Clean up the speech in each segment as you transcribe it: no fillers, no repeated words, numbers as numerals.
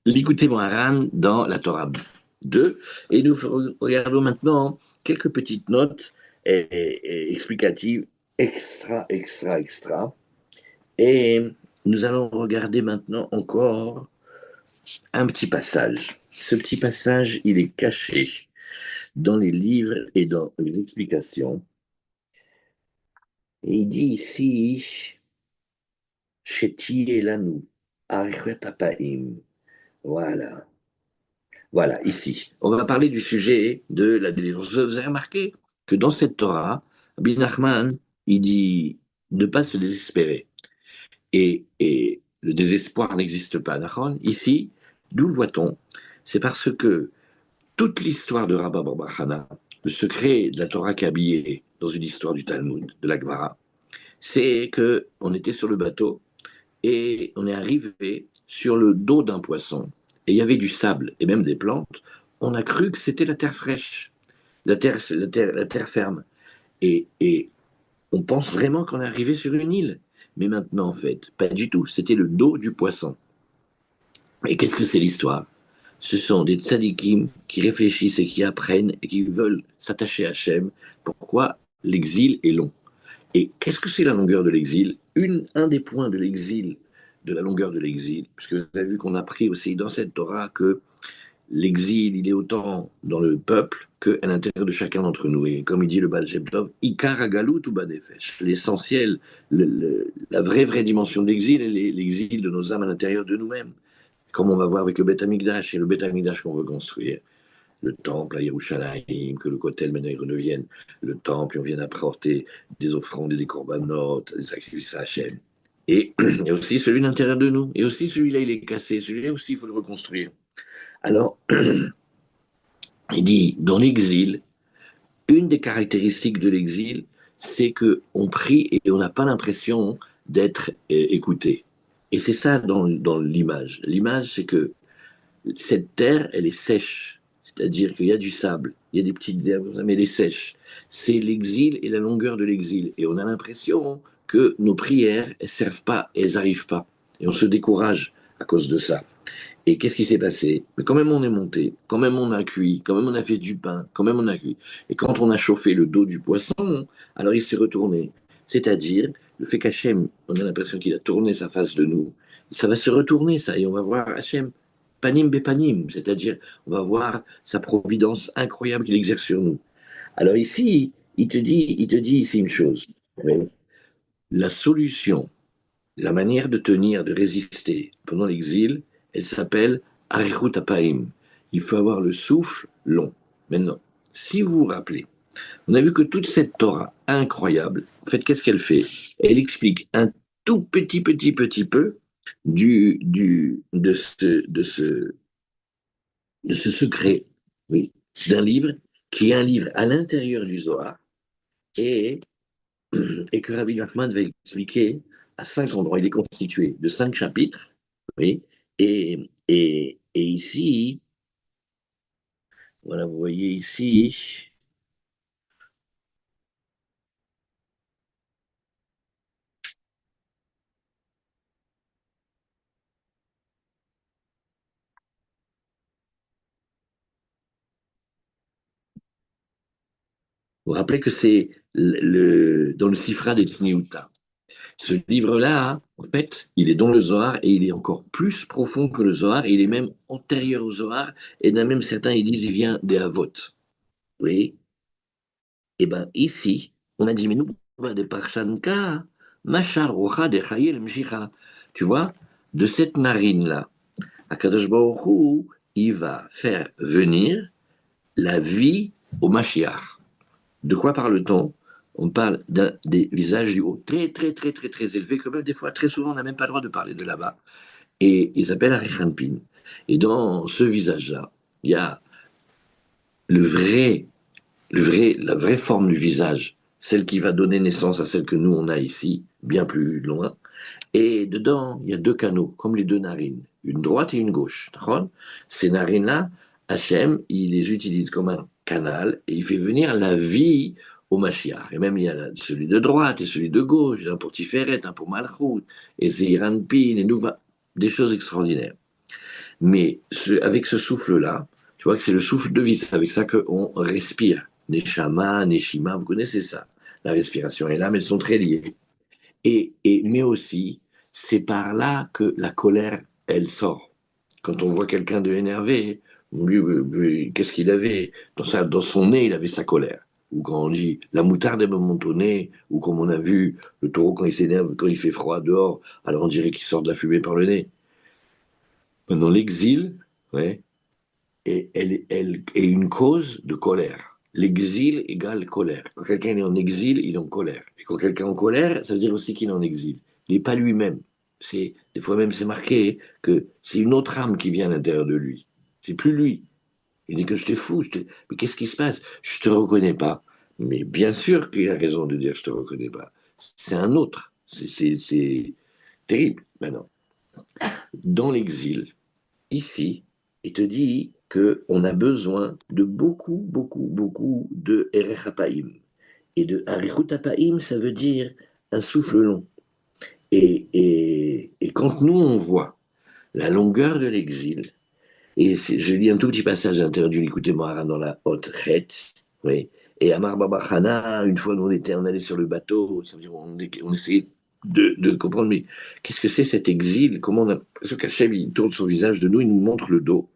L'écouter Moharan dans la Torah 2. Et nous regardons maintenant quelques petites notes explicatives extra. Et nous allons regarder maintenant encore un petit passage. Ce petit passage, il est caché dans les livres et dans les explications. Et il dit ici, Sheti Elanu, Archetapaim. Voilà. Voilà, ici. On va parler du sujet de la délivrance. Vous avez remarqué que dans cette Torah, Rabbi Nachman, il dit ne pas se désespérer. Et le désespoir n'existe pas. Ici, d'où le voit-on? C'est parce que toute l'histoire de Rabba Bar Hana, le secret de la Torah qui est habillé dans une histoire du Talmud, de la Gemara, c'est que on était sur le bateau et on est arrivé sur le dos d'un poisson. Et il y avait du sable et même des plantes. On a cru que c'était la terre fraîche, la terre ferme. Et on pense vraiment qu'on est arrivé sur une île. Mais maintenant, en fait, pas du tout. C'était le dos du poisson. Et qu'est-ce que c'est l'histoire? Ce sont des tzadikim qui réfléchissent et qui apprennent et qui veulent s'attacher à Hachem. Pourquoi l'exil est long? Et qu'est-ce que c'est la longueur de l'exil? Un des points de l'exil, de la longueur de l'exil, puisque vous avez vu qu'on a appris aussi dans cette Torah que l'exil, il est autant dans le peuple qu'à l'intérieur de chacun d'entre nous. Et comme il dit le Baal Shem Tov, Ikar Agalut ou Banefesh. L'essentiel, la vraie dimension de l'exil, elle est l'exil de nos âmes à l'intérieur de nous-mêmes. Comme on va voir avec le Beth Amikdash, et le Beth Amikdash qu'on veut construire. Le temple à Yerushalayim, que le Kotel maintenant il redevienne le temple, et on vienne apporter des offrandes et des corbanotes, des sacrifices à Hachem. Et il y a aussi celui de l'intérieur de nous. Et aussi celui-là, il est cassé. Celui-là aussi, il faut le reconstruire. Alors, il dit, dans l'exil, une des caractéristiques de l'exil, c'est qu'on prie et on n'a pas l'impression d'être écouté. Et c'est ça dans l'image. L'image, c'est que cette terre, elle est sèche. C'est-à-dire qu'il y a du sable, il y a des petites herbes, mais elle est sèche. C'est l'exil et la longueur de l'exil. Et on a l'impression que nos prières, elles ne servent pas, elles n'arrivent pas. Et on se décourage à cause de ça. Et qu'est-ce qui s'est passé? Mais quand même on est monté, quand même on a cuit, quand même on a fait du pain, quand même on a cuit. Et quand on a chauffé le dos du poisson, alors il s'est retourné. C'est-à-dire, le fait qu'Hachem, on a l'impression qu'il a tourné sa face de nous, ça va se retourner ça, et on va voir Hachem, panim bepanim, c'est-à-dire on va voir sa providence incroyable qu'il exerce sur nous. Alors ici, il te dit ici une chose. Oui. La solution, la manière de tenir, de résister pendant l'exil, elle s'appelle Arichut Apaim. Il faut avoir le souffle long. Maintenant, si vous vous rappelez, on a vu que toute cette Torah incroyable, en fait, qu'est-ce qu'elle fait? Elle explique un tout petit peu de ce secret, oui, d'un livre qui est un livre à l'intérieur du Zohar et, et que Rabbi Nachman va expliquer à 5 endroits. Il est constitué de 5 chapitres, oui, et ici, voilà, vous voyez ici, vous vous rappelez que c'est dans le Sifra des Tzniuta. Ce livre-là, hein, en fait, il est dans le Zohar et il est encore plus profond que le Zohar, et il est même antérieur au Zohar, et d'un même certains, ils disent, il vient des Havot. Oui. Et bien ici, on a dit, mais nous, de Parshanka, Machar Rocha de Chayel Mshicha. Tu vois, de cette narine-là, Akadosh Baruch Hu, il va faire venir la vie au Mashiach. De quoi parle-t-on? On parle des visages du haut, très élevés, que même des fois, très souvent, on n'a même pas le droit de parler de là-bas. Et il s'appelle Arichanpin. Et dans ce visage-là, il y a le vrai, la vraie forme du visage, celle qui va donner naissance à celle que nous, on a ici, bien plus loin. Et dedans, il y a 2 canaux, comme les 2 narines, une droite et une gauche. Ces narines-là, Hachem, il les utilise comme un canal et il fait venir la vie au Mashiach. Et même il y a celui de droite et celui de gauche, un pour Tiferet, un pour Malchut, et Zeir Anpin, et nous, des choses extraordinaires. Mais avec ce souffle-là, tu vois que c'est le souffle de vie, c'est avec ça qu'on respire. Neshama, Neshima, vous connaissez ça. La respiration et l'âme, elles sont très liées. Mais aussi, c'est par là que la colère, elle sort. Quand on voit quelqu'un de énervé, on dit, qu'est-ce qu'il avait dans son nez, il avait sa colère. Ou quand on dit, la moutarde elle me monte au nez, ou comme on a vu, le taureau quand il s'énerve, quand il fait froid dehors, alors on dirait qu'il sort de la fumée par le nez. Maintenant, l'exil, ouais, est une cause de colère. L'exil égale colère. Quand quelqu'un est en exil, il est en colère. Et quand quelqu'un est en colère, ça veut dire aussi qu'il est en exil. Il n'est pas lui-même. Des fois même, c'est marqué que c'est une autre âme qui vient à l'intérieur de lui. C'est plus lui. Il dit que je te fous. Mais qu'est-ce qui se passe? Je te reconnais pas. Mais bien sûr qu'il a raison de dire je te reconnais pas. C'est un autre. C'est terrible. Maintenant, dans l'exil, ici, il te dit qu'on a besoin de beaucoup, beaucoup, beaucoup de Erech Hapaim. Et de Arichut Hapaim, ça veut dire un souffle long. Et quand nous, on voit la longueur de l'exil, et je lis un tout petit passage à l'intérieur du Likutei Moharan dans la Haute Chet, oui, et Amar Baba Chana, une fois on allait sur le bateau, ça veut dire on essayait de comprendre, mais qu'est-ce que c'est cet exil? Comment on a l'impression qu'Hachem, il tourne son visage de nous, il nous montre le dos.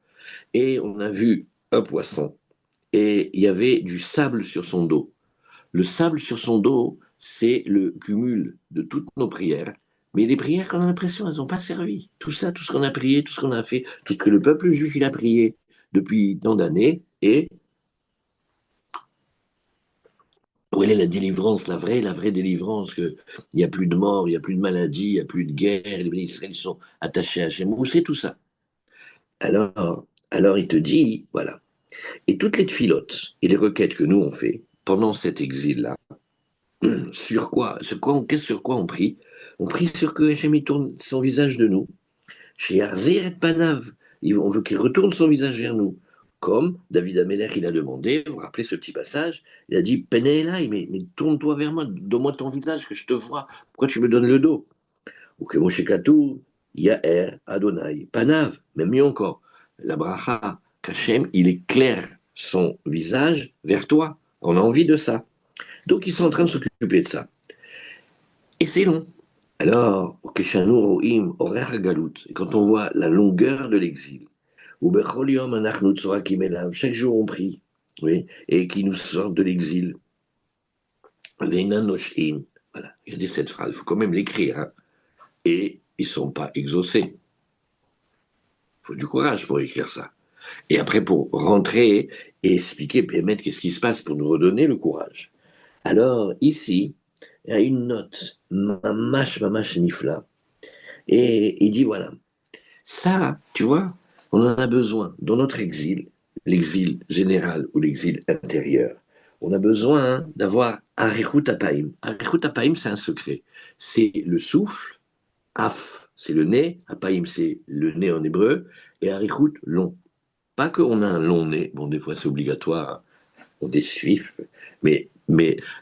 Et on a vu un poisson, et il y avait du sable sur son dos. Le sable sur son dos, c'est le cumul de toutes nos prières. Mais les prières qu'on a l'impression, elles n'ont pas servi. Tout ça, tout ce qu'on a prié, tout ce qu'on a fait, tout ce que le peuple juif il a prié depuis tant d'années, et où est la délivrance, la vraie délivrance, qu'il n'y a plus de mort, il n'y a plus de maladie, il n'y a plus de guerre, les Israéliens sont attachés à Hachem. Où c'est tout ça? Alors il te dit, voilà. Et toutes les tfilotes et les requêtes que nous on fait pendant cet exil-là, sur quoi on prie? On prie sur que Hachem tourne son visage de nous. Chez Arzir et Panav, on veut qu'il retourne son visage vers nous. Comme David Ameller, il a demandé, vous vous rappelez ce petit passage, il a dit, Penelai, mais tourne-toi vers moi, donne-moi ton visage, que je te vois. Pourquoi tu me donnes le dos? Ou que Moshe Katou, Yaher, Adonai, Panav, même mieux encore, la bracha, qu'Hachem, il éclaire son visage vers toi. On a envie de ça. Donc ils sont en train de s'occuper de ça. Et c'est long. Alors, quand on voit la longueur de l'exil, chaque jour on prie, oui, et qui nous sort de l'exil. Voilà, regardez cette phrase, il faut quand même l'écrire. Hein. Et ils ne sont pas exaucés. Il faut du courage pour écrire ça. Et après, pour rentrer et expliquer, permettre qu'est-ce qui se passe pour nous redonner le courage. Alors, ici, il y a une note, mamash nifla, et il dit voilà, ça, tu vois, on en a besoin dans notre exil, l'exil général ou l'exil intérieur. On a besoin d'avoir Arichut Apaim. Arichut Apaim, c'est un secret. C'est le souffle, Af, c'est le nez, Apaim, c'est le nez en hébreu, et Arichut, long. Pas qu'on a un long nez, bon, des fois c'est obligatoire, on est juif, mais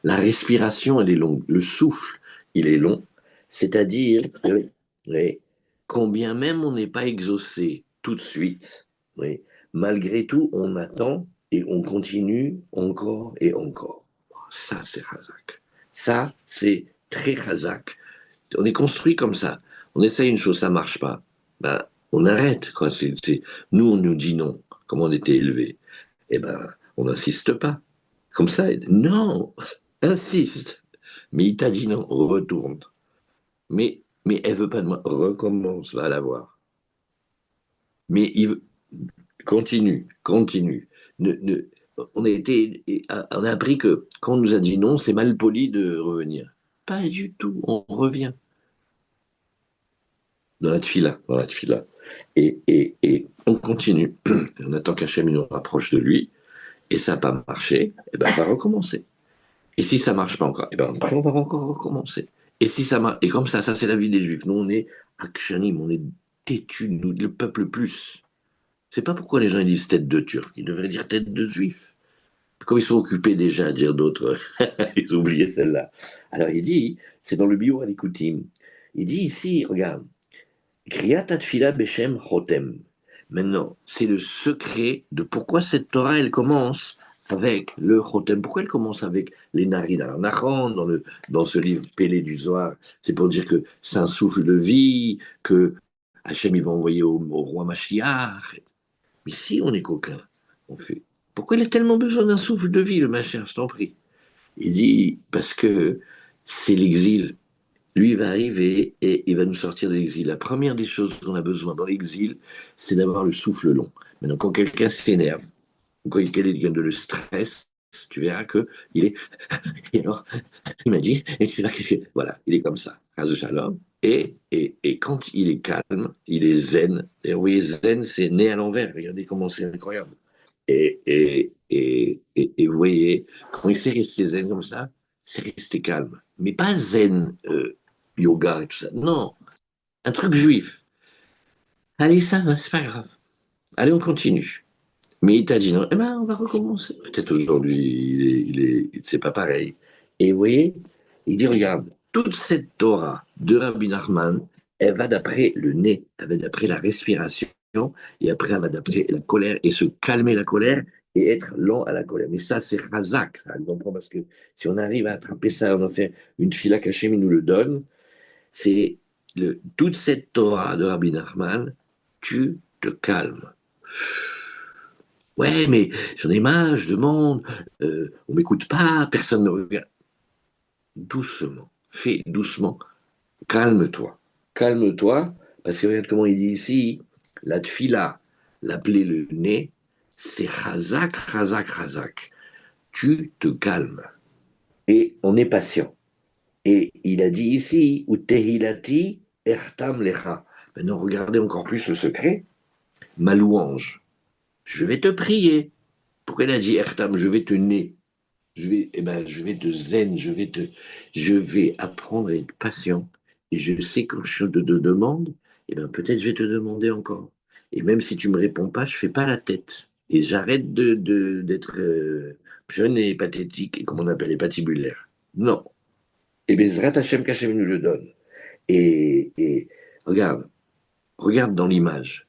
la respiration, elle est longue. Le souffle, il est long. C'est-à-dire que, oui, combien même on n'est pas exaucé tout de suite, oui, malgré tout, on attend et on continue encore et encore. Ça, c'est Hazak. Ça, c'est très Hazak. On est construit comme ça. On essaye une chose, ça marche pas. Ben, on arrête. Quoi. Nous, on nous dit non, comme on était élevé. Eh ben, on n'insiste pas. Comme ça, non, insiste. Mais il t'a dit non, retourne. Mais elle veut pas de moi, recommence, va la voir. Mais continue. On a appris que quand on nous a dit non, c'est mal poli de revenir. Pas du tout, on revient dans la tfila. Et on continue. On attend qu'Hachem nous rapproche de lui, et ça n'a pas marché, et ben on va recommencer. Et si ça marche pas encore, et ben après on va encore recommencer. Et si ça marche, et comme ça c'est la vie des Juifs. Nous on est akshanim, on est têtus, nous, le peuple plus. C'est pas pourquoi les gens ils disent tête de Turc, ils devraient dire tête de Juif. Comme ils sont occupés déjà à dire d'autres, ils ont oublié celle-là. Alors il dit, c'est dans le bio à l'écoutim, il dit ici, regarde, Kriyat Atfila Beshem Chotem. Maintenant, c'est le secret de pourquoi cette Torah, elle commence avec le Chotem. Pourquoi elle commence avec les narines? Alors, Nachon, dans ce livre Pélé du Zohar, c'est pour dire que c'est un souffle de vie, que Hachem, il va envoyer au roi Mashiach. Mais si on est coquin, on fait. Pourquoi il a tellement besoin d'un souffle de vie, le Mashiach, je t'en prie? Il dit, parce que c'est l'exil. Lui, il va arriver et il va nous sortir de l'exil. La première des choses qu'on a besoin dans l'exil, c'est d'avoir le souffle long. Maintenant, quand quelqu'un s'énerve, ou quand quelqu'un de le stress, tu verras que il est. Et alors, il m'a dit, et tu verras voilà, il est comme ça, Razo Shalom. Et quand il est calme, il est zen. Et vous voyez, zen, c'est né à l'envers. Regardez comment c'est incroyable. Et vous voyez, quand il s'est resté zen comme ça, c'est resté calme. Mais pas zen yoga et tout ça. Non, un truc juif. Allez, ça va, c'est pas grave. Allez, on continue. Mais il t'a dit non, eh ben, on va recommencer. Peut-être aujourd'hui, c'est pas pareil. Et vous voyez, il dit, regarde, toute cette Torah de Rabbi Nachman, elle va d'après le nez, elle va d'après la respiration, et après, elle va d'après la colère, et se calmer la colère, et être lent à la colère. Mais ça, c'est Razak, hein, parce que si on arrive à attraper ça, on en fait une fila cachée, mais nous le donne, c'est toute cette Torah de Rabbi Nachman, tu te calmes. Ouais, mais j'en ai marre, je demande, on m'écoute pas, personne ne regarde. Doucement, fais doucement, calme-toi. Calme-toi, parce que regarde comment il dit ici, la tfila, l'appeler le nez, c'est chazak, chazak, chazak. Tu te calmes. Et on est patient. Et il a dit ici, ou tehilati ertam lecha. Maintenant, regardez encore plus le secret. Ma louange. Je vais te prier. Pourquoi il a dit ertam? Je vais te né. Je vais te zen, je vais apprendre à être patient. Et je sais quand je te demande, peut-être je vais te demander encore. Et même si tu me réponds pas, je fais pas la tête. Et j'arrête d'être jeune et pathétique, et comme on appelle les patibulaires. Non. Et bien, Zrat Hashem qu'Hachem nous le donne. Et regarde, regarde dans l'image.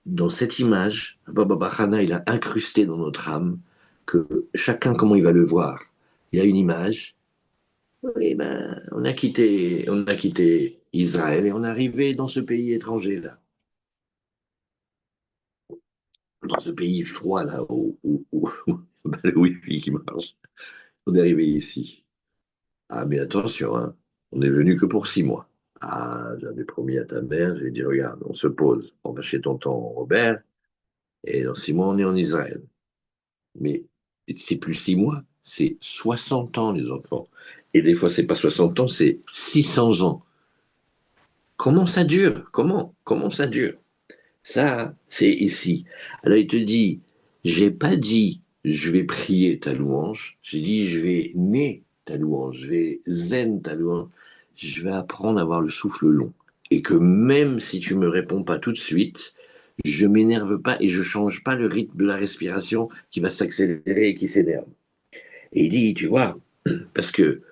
Dans cette image, Baba Bahana, il a incrusté dans notre âme que chacun, comment il va le voir. Il y a une image. Oui, ben, on a quitté Israël et on est arrivé dans ce pays étranger là, dans ce pays froid là où ben, le wifi qui marche. On est arrivé ici. Ah, mais attention, hein, on est venu que pour 6 mois. Ah, j'avais promis à ta mère, j'ai dit regarde, on se pose, on va chez tonton Robert et dans 6 mois on est en Israël. Mais c'est plus 6 mois, c'est 60 ans, les enfants. Et des fois, c'est pas 60 ans, c'est 600 ans. Comment ça dure? Comment ça dure? Ça, c'est ici. Alors, il te dit, j'ai pas dit, je vais prier ta louange. J'ai dit, je vais né ta louange. Je vais zen ta louange. Je vais apprendre à avoir le souffle long. Et que même si tu me réponds pas tout de suite, je m'énerve pas et je change pas le rythme de la respiration qui va s'accélérer et qui s'énerve. Et il dit, tu vois, parce que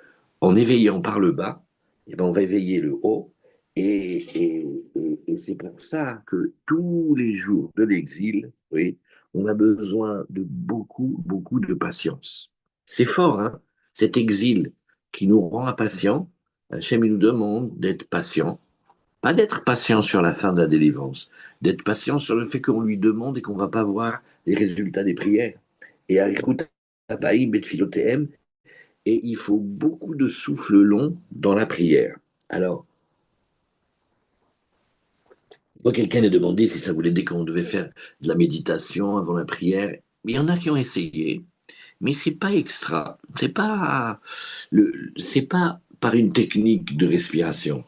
en éveillant par le bas, eh ben, on va éveiller le haut. Et c'est pour ça que tous les jours de l'exil, oui, on a besoin de beaucoup, beaucoup de patience. C'est fort, hein, cet exil qui nous rend impatients. Hachem, il nous demande d'être patient. Pas d'être patient sur la fin de la délivrance, d'être patient sur le fait qu'on lui demande et qu'on ne va pas voir les résultats des prières. Et à écoute, et il faut beaucoup de souffle long dans la prière. Alors, moi, quelqu'un a demandé si ça voulait dire qu'on devait faire de la méditation avant la prière. Il y en a qui ont essayé, mais c'est pas extra. C'est pas par une technique de respiration.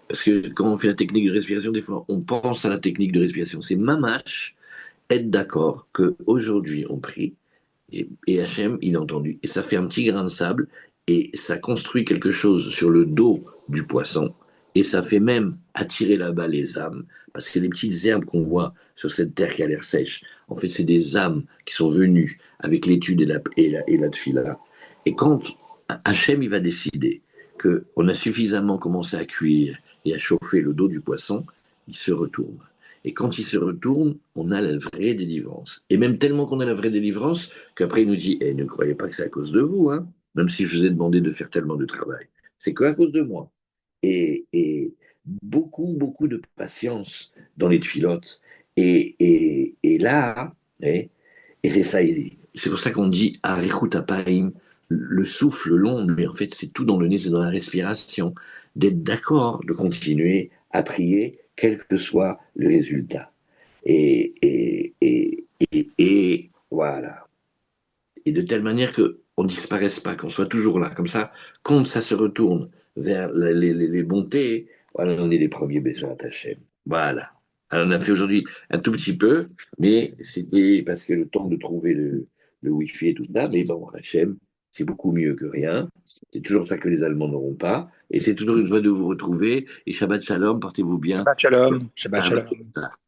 Parce que quand on fait la technique de respiration, des fois, on pense à la technique de respiration. C'est mamache, être d'accord qu'aujourd'hui, on prie, et Hachem, il a entendu. Et ça fait un petit grain de sable, et ça construit quelque chose sur le dos du poisson, et ça fait même attirer là-bas les âmes, parce que les petites herbes qu'on voit sur cette terre qui a l'air sèche, en fait, c'est des âmes qui sont venues avec l'étude et la tfila. Et quand Hachem, il va décider qu'on a suffisamment commencé à cuire et à chauffer le dos du poisson, il se retourne. Et quand il se retourne, on a la vraie délivrance. Et même tellement qu'on a la vraie délivrance qu'après il nous dit, ne croyez pas que c'est à cause de vous, hein, même si je vous ai demandé de faire tellement de travail. C'est qu'à cause de moi. Et beaucoup, beaucoup de patience dans les tfilotes. Et là, et, et c'est ça, c'est pour ça qu'on dit Arichut Apaim, le souffle long, mais en fait c'est tout dans le nez, c'est dans la respiration, d'être d'accord, de continuer à prier, quel que soit le résultat. Et voilà. Et de telle manière qu'on ne disparaisse pas, qu'on soit toujours là. Comme ça, quand ça se retourne vers les bontés, voilà, on est les premiers Bezrat Hachem. Voilà. Alors, on a fait aujourd'hui un tout petit peu, mais c'était parce que le temps de trouver le Wi-Fi et tout ça, mais bon, Hachem, c'est beaucoup mieux que rien. C'est toujours ça que les Allemands n'auront pas. Et c'est toujours une joie de vous retrouver. Et Shabbat Shalom, portez-vous bien. Shabbat shalom. Shabbat Ah, shalom.